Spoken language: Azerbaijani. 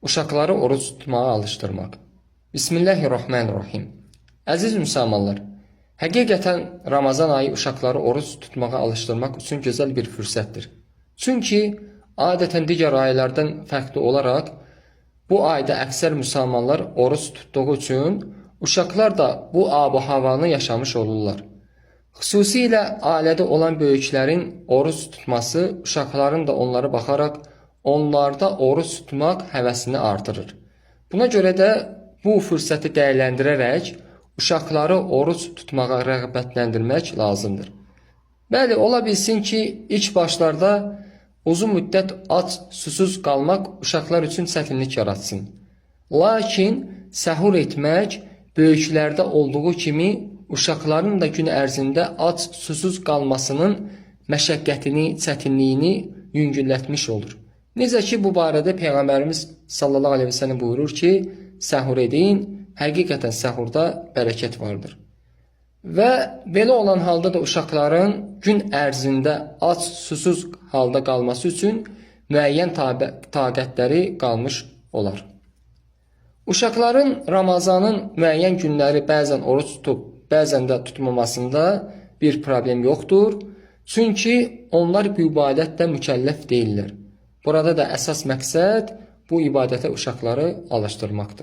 Uşaqları oruç tutmağa alışdırmaq. Bismillahirrahmanirrahim. Əziz müsəlmanlar, həqiqətən Ramazan ayı uşaqları oruç tutmağa alışdırmaq üçün gözəl bir fürsətdir. Çünki adətən digər aylardan fərqli olaraq bu ayda əksər müsəlmanlar oruç tutduğu üçün uşaqlar da bu ab-ı havanı yaşamış olurlar. Xüsusilə ailədə olan böyüklərin oruç tutması uşaqların da onlara baxaraq onlarda oruç tutmaq həvəsini artırır. Buna görə də bu fürsəti dəyərləndirərək uşaqları oruç tutmağa rəğbətləndirmək lazımdır. Bəli, ola bilsin ki, ilk başlarda uzun müddət ac, susuz qalmaq uşaqlar üçün çətinlik yaratsın. Lakin səhur etmək böyüklərdə olduğu kimi uşaqların da gün ərzində ac, susuz qalmasının məşəqqətini, çətinliyini yüngüllətmiş olur. Necə ki, bu barədə Peyğəmbərimiz sallallahu aleyhi ve sellem buyurur ki, səhur edin, həqiqətən səhurda bərəkət vardır. Və belə olan halda da uşaqların gün ərzində ac, susuz halda qalması üçün müəyyən taqətləri qalmış olar. Uşaqların Ramazanın müəyyən günləri bəzən oruç tutub, bəzən də tutmamasında bir problem yoxdur. Çünki onlar bu ibadətlə mükəlləf deyirlər. Burada da əsas məqsəd bu ibadətə uşaqları alışdırmaqdır.